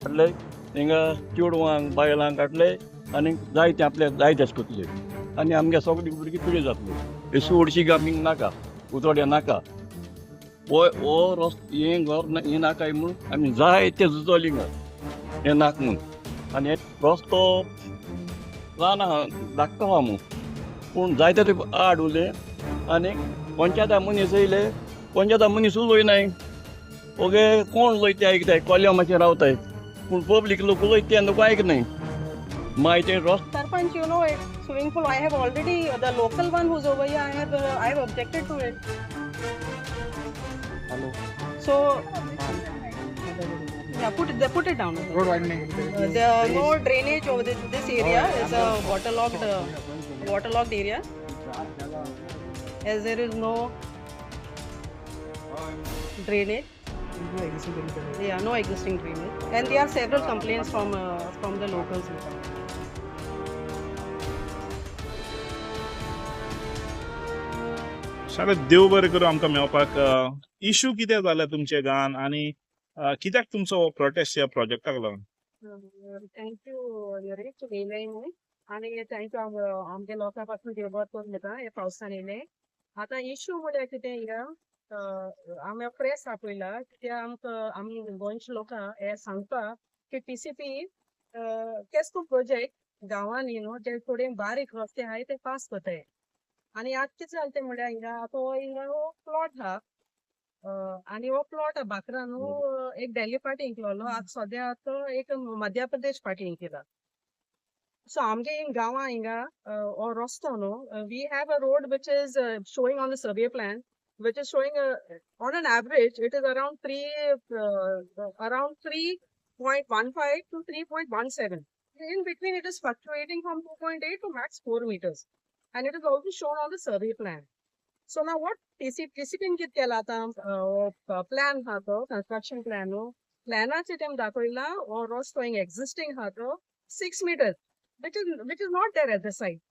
काडले हिंगा चेडवांक बायलांक काडले आनी जायते आपल्याक जाय तशें कोतले आनी आमगे सगळीं भुरगीं पिड्यो जातल्यो हे सोडशीक आमी नाका उतोड्या नाका हो रस्तो हें घर हें नाकाय म्हूण आमी जायते झुजोली हिंगा हें नाका म्हूण आनी हे रस्तो राना धाकटो आहा म्हूण पूण जायते ते आड उरले आनी पंचायता मनीस येयले पंचायता मनीस उलयनाय ओगे कोण उलयता आयकताय कोल्या मातशें रावताय पूण पब्लीक लोक उलयता नको आयकनाय मागीर ते रस्तो Sarpanch, you know, swimming pool. I have already the local one who's over here. I have objected to it. Hello. So yeah, put it down. Road widening. There no drainage over this area is a waterlogged area, as there is no drainage. Yeah, no existing drainage, and there are several complaints from the locals. शाळेत देव बरें करूं आमकां मेळपाक issue कितें जाल्या तुमचे गांवांत आनी कित्याक तुमचो प्रोटेस्ट ह्या प्रोजेक्टाक लागून थँक्यू नरेश येयले न्हू आनी थँक्यू आमच्या लोकां पासून देवबत करून घेता हे पावसान येयले आतां इश्यू म्हळ्यार कितें हिंगा आमी प्रेस आपयला कित्याक आमकां आमी गोंयचे लोकां हे सांगता की टीसीपी केस प्रोजेक्ट गांवांनी न्हू जे थोडे बारीक रस्ते आहाय ते पास करताय आनी आज कितें जालें तें म्हळ्यार हिंगा तो हिंगा प्लॉट आहा आणि हो प्लॉट बाकरा न्हू एक दिल्ली पार्टींक केलो आज सद्याक एक मध्य प्रदेश पार्टींक केला सो आमगे गांवां हिंगा हो रस्तो न्हू we have a road which is showing on the survey plan which is showing on an average it is around 3.15 to 3.17. In between it is fluctuating from 2.8 to max 4 meters, and it is also shown on the survey plan. So now what TCP कित केला आता plan हा तो construction plan प्लॅनाचे तेम दाखयला or रस्तो existing हा तो 6 meters which is not there at the site.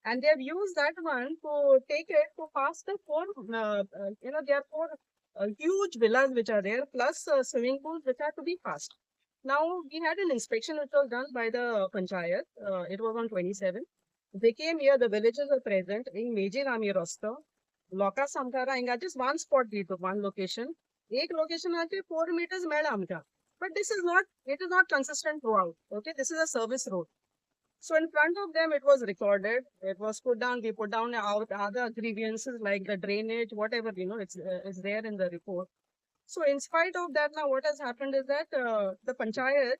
And they have used that one to take it to pass the four, there are four huge villas which are there, plus swimming pools which are to be passed. Now, we had an inspection which was done by the Panchayat. It was on 27. They came here, the villagers were present in Meji Rami Rosto. Loka Samkara, inga just one spot, one location. Ek location has 4 meters made amka. But this is not, it is not consistent throughout. Okay, this is a service road. So in front of them, it was recorded. It was put down. We put down our other grievances like the drainage, whatever, it's there in the report. So in spite of that, now what has happened is that the panchayat,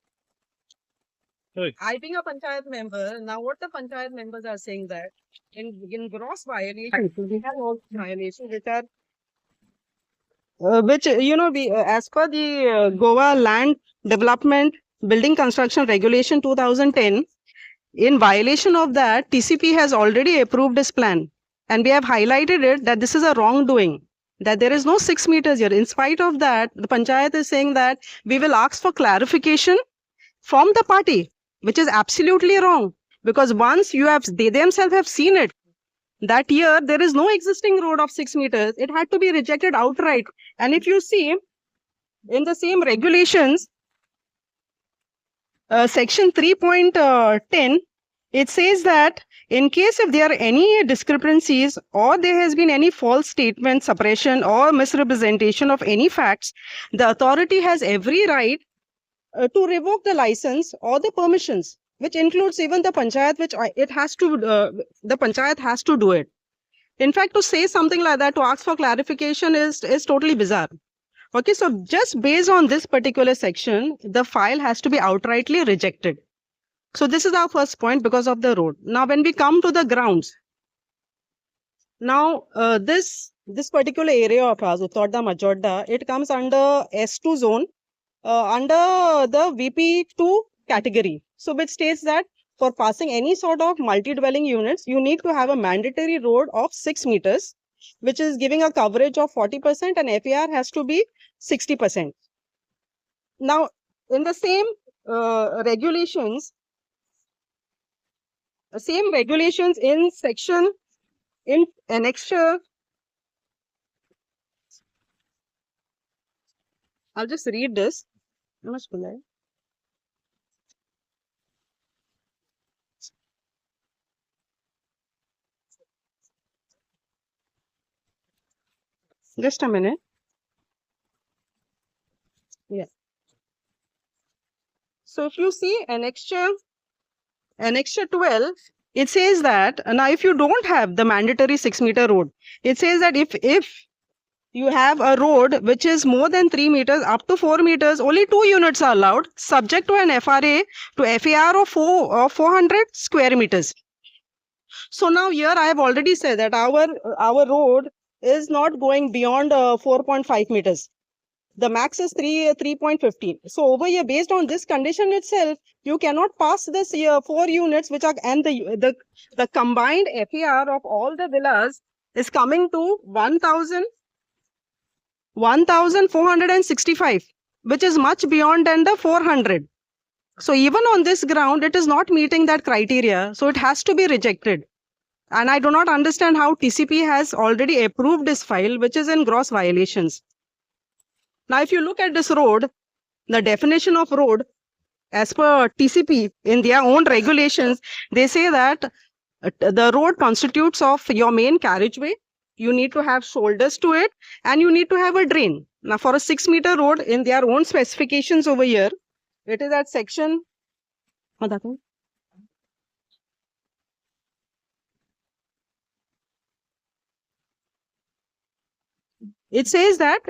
I being a panchayat member, now what the panchayat members are saying that in gross violations, we have all violations which are we as per the Goa Land Development Building Construction Regulation 2010. In violation of that, TCP has already approved this plan. And we have highlighted it that this is a wrongdoing, that there is no 6 meters here. In spite of that, the Panchayat is saying that we will ask for clarification from the party, which is absolutely wrong. Because once they themselves have seen it, that year there is no existing road of 6 meters. It had to be rejected outright. And if you see, in the same regulations, section 3.10, it says that in case if there are any discrepancies or there has been any false statement, suppression or misrepresentation of any facts, the authority has every right to revoke the license or the permissions, which includes even the panchayat, which the panchayat has to do it. In fact, to say something like that, to ask for clarification is totally bizarre. Okay, so just based on this particular section, the file has to be outrightly rejected. So this is our first point because of the road. Now, when we come to the grounds, now this particular area of ours, Uttodda Majodda, it comes under S2 zone, under the VP2 category. So which states that for passing any sort of multi-dwelling units, you need to have a mandatory road of 6 meters, which is giving a coverage of 40% and FAR has to be 60%. Now, in the same regulations in section in annexure, I'll just read this. Just a minute. Yeah. So if you see annexure 12, it says that now if you don't have the mandatory 6-meter road, it says that if you have a road which is more than 3 meters up to 4 meters, only 2 units are allowed, subject to an FRA to FAR of 400 square meters. So now here I have already said that our road is not going beyond 4.5 meters. The max is 3.15. So over here, based on this condition itself, you cannot pass this 4 units, which are, and the combined FAR of all the villas is coming to 1,465, which is much beyond than the 400. So even on this ground, it is not meeting that criteria. So it has to be rejected. And I do not understand how TCP has already approved this file, which is in gross violations. Now, if you look at this road, the definition of road, as per TCP in their own regulations, they say that the road constitutes of your main carriageway. You need to have shoulders to it, and you need to have a drain. Now, for a 6-meter road, in their own specifications over here, it is at section. It says that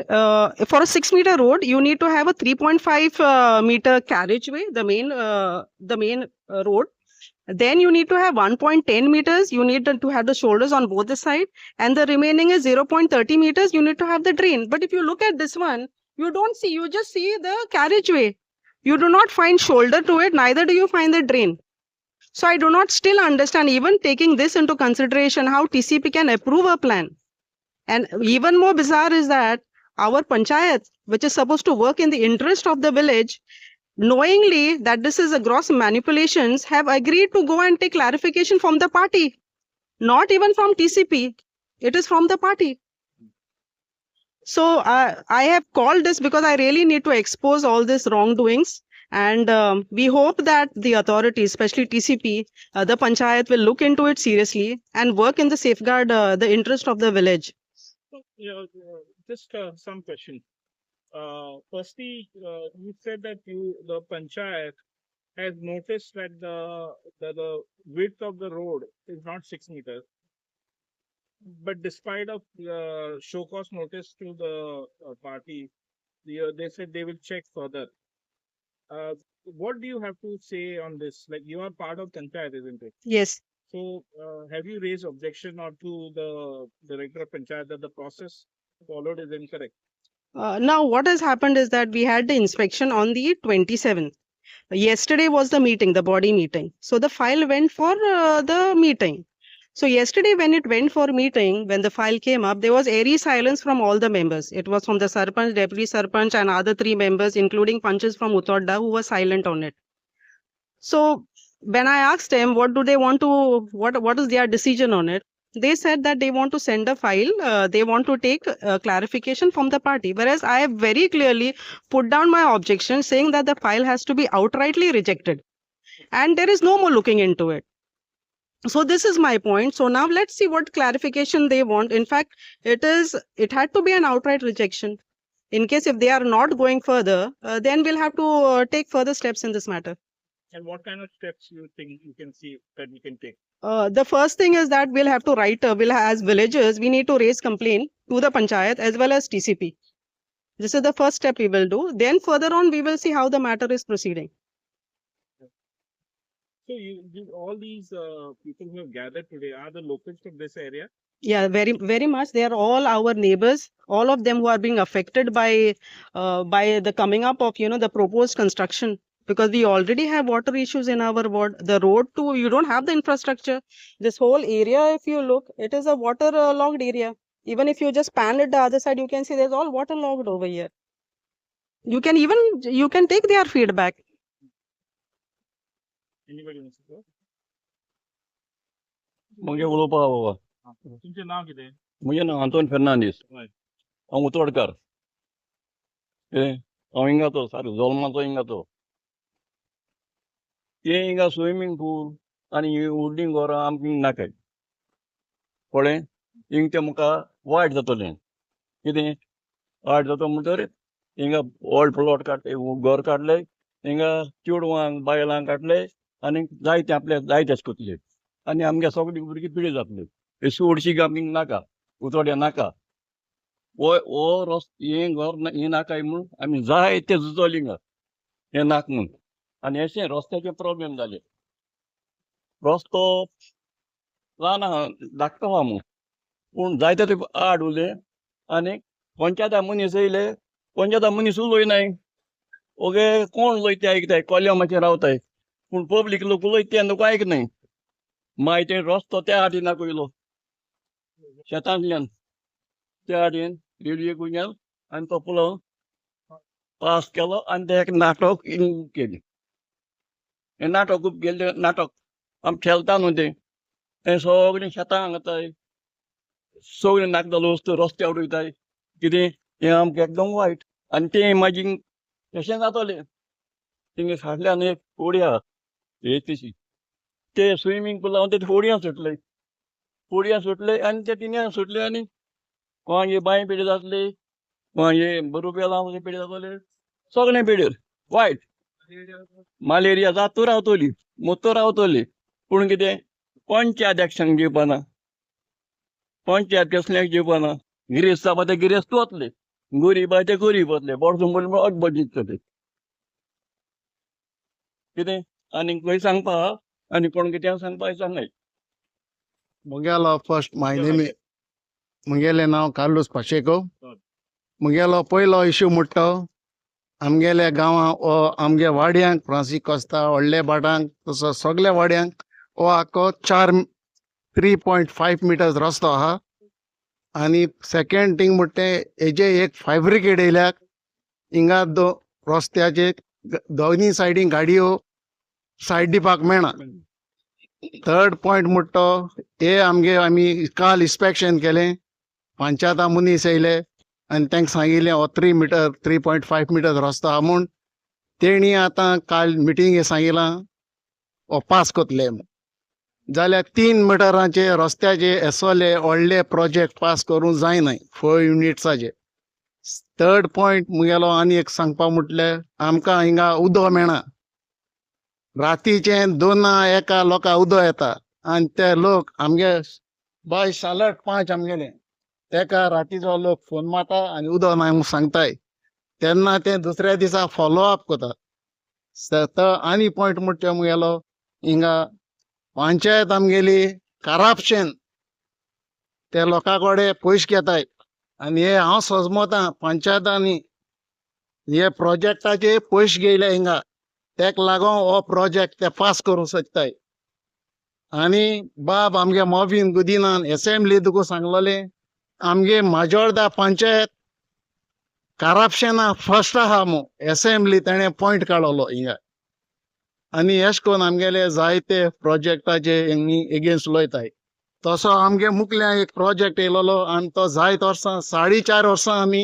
for a 6-meter road, you need to have a 3.5 meter carriageway, the main road. Then you need to have 1.10 meters. You need to have the shoulders on both the side, and the remaining is 0.30 meters. You need to have the drain. But if you look at this one, you don't see. You just see the carriageway. You do not find shoulder to it. Neither do you find the drain. So I do not still understand, even taking this into consideration, how TCP can approve a plan. And even more bizarre is that our panchayat, which is supposed to work in the interest of the village, knowingly that this is a gross manipulations, have agreed to go and take clarification from the party. Not even from TCP. It is from the party. So I have called this because I really need to expose all these wrongdoings. And we hope that the authorities, especially TCP, the panchayat, will look into it seriously and work in the safeguard the interest of the village. Just some question. Firstly, you said that the panchayat has noticed that the width of the road is not 6 meters. But despite of show cause notice to the party, they said they will check further. What do you have to say on this? Like, you are part of panchayat, isn't it? Yes. So, have you raised objection or to the director of panchayat that the process followed is incorrect? Now, what has happened is that we had the inspection on the 27th. Yesterday was the meeting, the body meeting. So the file went for the meeting. So yesterday when it went for meeting, when the file came up, there was airy silence from all the members. It was from the Sarpanch, Deputy Sarpanch and other 3 members, including Panchas from Uttodda, who were silent on it. So when I asked them what do they want to, what is their decision on it, they said that they want to send a file, they want to take clarification from the party. Whereas I have very clearly put down my objection saying that the file has to be outrightly rejected. And there is no more looking into it. So this is my point. So now let's see what clarification they want. In fact, it had to be an outright rejection. In case if they are not going further, then we'll have to take further steps in this matter. And what kind of steps you think you can see that we can take? The first thing is that we'll have to write, as villagers, we need to raise complaint to the panchayat as well as TCP. This is the first step we will do. Then further on, we will see how the matter is proceeding. So all these people who have gathered today are the locals from this area? Yeah, very, very much. They are all our neighbors, all of them who are being affected by the coming up of, the proposed construction. Because we already have water issues in our ward. The road too, you don't have the infrastructure. This whole area, if you look, it is a water-logged area. Even if you just pan it the other side, you can see there's all water-logged over here. You can take their feedback. Anybody wants to go? मगे उलोवपा बाबा तुमचे नाव कितें? म्हजें नांव आंतोन फेर्नांदीस हय. हांव उतोडकार हांव हिंगाचो सारको जल्माचो हिंगाचो ते हिंगा स्विमींग पूल आनी उड्डींग घरां आमकां नाकाय कळ्ळें हिंग तें म्हाका वायट जातलें कितें आठ जाता म्हणटर हिंगा व्हड प्लॉट काडले घर काडले हिंगा चेडवांक बायलांक काडले आनी जायते आपल्या जायतेच कोतले आनी आमगे सगळीं भुरगीं पिडे जातले हे चडशीं आमीक नाका उतोड्या नाका हो हे घर हें नाकाय म्हूण आमी जायते झुजोली हिंगा हें नाका म्हूण आनी अशें रस्त्याचे प्रॉब्लेम जाले रस्तो ल्हान आहा धाकटो आहा म्हूण पूण जायते ते आड उरले आनी पंचायता मनीस येयले पंचायता मनीस उलयनाय ओगे कोण उलयता आयकताय कोल्या मातशें रावताय पूण पब्लीक लोक उलयता तें नको आयकनाय मागीर ते रस्तो त्या वाटेन दाखयलो शेतांतल्यान त्या वाटेन रेल्वे कडल्यान आनी तो पुलाव पास केलो आनी ते एक नाटक केलें हें नाटक खूब गेल्लें नाटक आमी खेळटा न्हू तें सगळें शेतां घाताय सगळें नाखलेलो वस्तू रस्त्यार उडयताय कितें हें आमकां एकदम वायट आनी तें मागीर तशें जातलें थिंगा फाटल्यान एक होडी आहा हे तशी ते स्विमींग पुलान ते होडयां सुटले आनी ते तिन्यान सुटले आनी कोणागे बांय पिड्यार जातले कोणागे बरोबर पिड्यार जातले सगळें पिड्यार वायट मलेरिया जातू रावतली मोतो रावतली पूण कितें पंचायत एक्शन घेवपाना पंचायत कसल्याक घेवपाना गिरेस्त जावपा ते गिरेस्त वतले गरीब आहा ते गरीब वतले बोडसून अकबर जितले कितें आनी खंय सांगपा आहा आनी कोण कितें सांगपा सांगाय मुगेलो फर्स्ट माय नेम मुगेलें नांव कार्लोस पाशेको मुगेलो पयलो इश्यू म्हणटा आमगेल्या गांवां आमगे वाड्यांक फ्रांसीस कोस्ता व्हडले भाटांक तसो सगल्या वाड्यांक हो आख्खो 3.5 मिटर्स रस्तो आहा आनी सेकंड थिंग म्हणटा हेजे एक फायब्रिकेड येयल्याक हिंगा रस्त्याचे दोनी सायडीन गाडयो सायड दिवपाक मेळना थर्ड पॉयंट म्हणटा हे आमगे आमी काल इन्स्पेक्शन केलें पंचायता मनीस येयले आनी तांकां सांगिल्लें हो 3.5 मिटर्स रस्तो आहा म्हूण तेणी आतां काल मिटिंगे सांगिलां हो पास कोतले जाल्यार 3 मिटरांचे रस्त्याचे एसोले व्हडले प्रोजेक्ट पास करूंक जायनाय 4 युनिट्साचे थर्ड पॉयंट मुगेलो आनी एक सांगपा म्हटल्यार आमकां हिंगा उदक मेळना रातीचे 2-1 लोकां उदक येता आनी ते लोक आमगे बाय सालट 5 आमगेले तेका रातीचो लोक फोन मारता आनी उदक ना म्हूण सांगताय तेन्ना ते दुसऱ्या दिसा फॉलो अप कोता आनी पॉयंट म्हणटा मुगेलो हिंगा पंचायत आमगेली करप्शन ते लोकां कडेन पयशे घेताय आनी हे हांव सोजमोता पंचायतांनी हे प्रोजेक्टाचे पयशे घेयले हिंगा तेका लागोन हो प्रोजेक्ट ते पास करूंक सोदताय आनी बाब आमगे मोविन गुदिनान असेंब्ली तुका सांगलोलें आमगे माजोर्दा पंचायत करप्शना फर्स्ट आहा म्हूण असेंब्ली तेणें पॉयंट काडलो हिंगा आनी अशें करून आमगेले जायते प्रोजेक्टाचे एगेन्स्ट उलयताय तसो आमगे मुखल्यान एक प्रोजेक्ट येयलोलो आनी तो जायत वर्सां 4.5 वर्सां आमी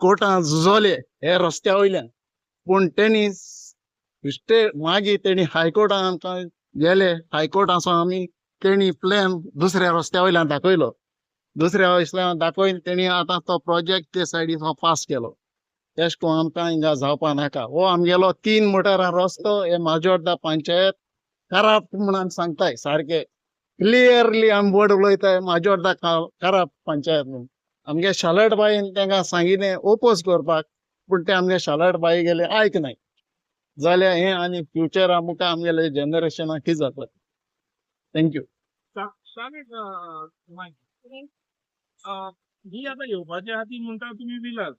कोर्टान झुजोले हे रस्त्या वयल्यान पूण तेणी मागीर तेणी हायकोर्टान आमकां गेले हायकोर्टासून आमी तेणी प्लॅन दुसऱ्या रस्त्या वयल्यान दाखयलो दुसऱ्या वयल्यान दाखोवन तेणी आतां तो प्रोजेक्ट ते सायडीन पास केलो तेश कोन्न आमकां हिंगा जावपा नाका हो आमगेलो 3 मिटरां रस्तो हे माजोर्दा पंचायत करप्ट म्हणून सांगताय सारके क्लियरली आमी बोर्ड उलयताय माजोर्दा करप्ट पंचायत म्हणून आमगे शालट बाईन तांकां सांगिल्लें ओपोज करपाक पूण ते आमगे शालट बाई गेले आयकनाय जाल्यार हें आनी फ्युचरा मुखार आमगेले जनरेशनाक कितें जातलें थँक्यू ही आता येवपाच्या हाती म्हणटा तुम्ही विलास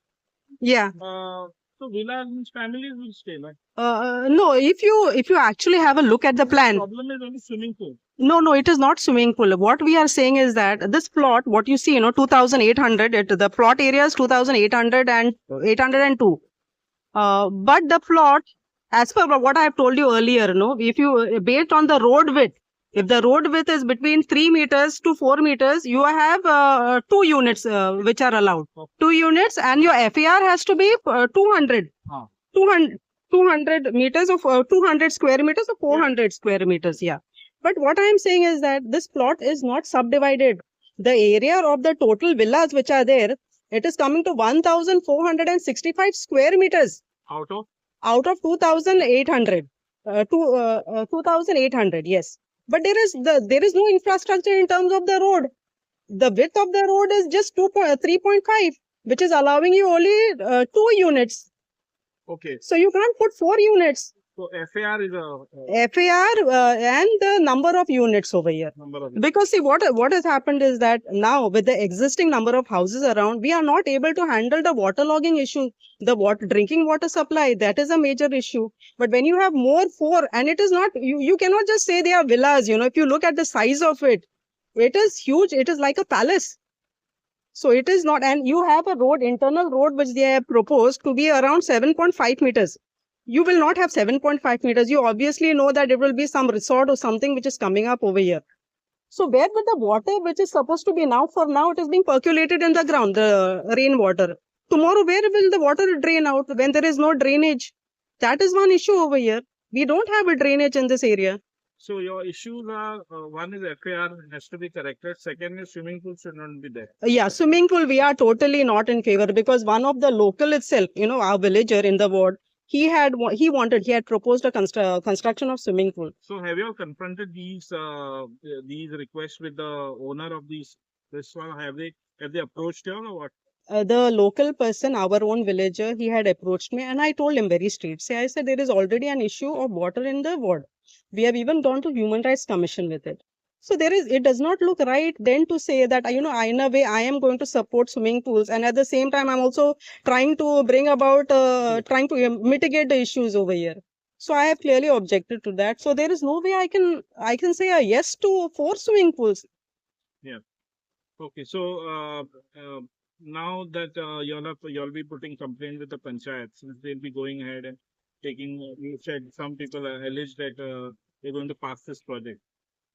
Yeah. So villas means families will stay, right? No, if you actually have a look at the plan, Problem is only swimming pool. no, it is not swimming pool. What we are saying is that this plot, what you see, 2,800, the plot area is 2,800 and 802. But the plot, as per what I have told you earlier, if you, based on the road width, if the road width is between 3 meters to 4 meters, you have 2 units which are allowed. 2 units and your FAR has to be 200. 200 meters of 200 square meters or 400 square meters, yeah. But what I am saying is that this plot is not subdivided. The area of the total villas which are there It is coming to 1,465 square meters Out of? out of 2,800. 2,800, yes. But there is no infrastructure in terms of the road. The width of the road is just 3.5, which is allowing you only 2 units. Okay. So you can't put 4 units. So FAR is a FAR and the number of units over here. number of. Because see, what has happened is that now with the existing number of houses around, we are not able to handle the waterlogging issue, the drinking water supply. That is a major issue. But when you have more 4, and it is not, you cannot just say they are villas. If you look at the size of it, it is huge. It is like a palace. So it is not, and you have a internal road, which they have proposed to be around 7.5 meters. You will not have 7.5 meters. You obviously know that it will be some resort or something which is coming up over here. So where will the water, which is supposed to be now, for now it is being percolated in the ground, the rainwater. Tomorrow, where will the water drain out when there is no drainage? That is one issue over here. We don't have a drainage in this area. So your issues are, one is FAR has to be corrected. Second is swimming pool should not be there. Yeah, swimming pool, we are totally not in favor, because one of the local itself, our villager in the ward, he had proposed a construction of swimming pool. So have you confronted these requests with the owner of this one? Have they approached you or what? The local person, our own villager, he had approached me, and I told him very straight. I said there is already an issue of water in the ward. We have even gone to Human Rights Commission with it. So it does not look right then to say that, in a way, I am going to support swimming pools, and at the same time, I'm also trying to bring about, trying to mitigate the issues over here. So I have clearly objected to that. So there is no way I can say a yes to 4 swimming pools. Okay, so now that you'll be putting complaint with the panchayat, since they'll be going ahead and taking. You said some people allege that they're going to pass this project.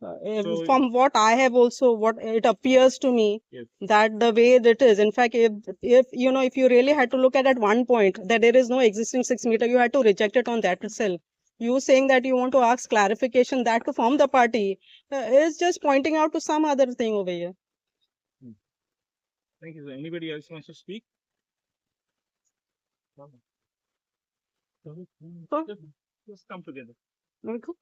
So- From what I have also, what it appears to me, Yes. that the way that is, in fact, if you really had to look at one point that there is no existing 6 meter, you had to reject it on that itself. You saying that you want to ask clarification that to form the party is just pointing out to some other thing over here. Thank you, sir. Anybody else wants to speak? So- Just come together. Okay.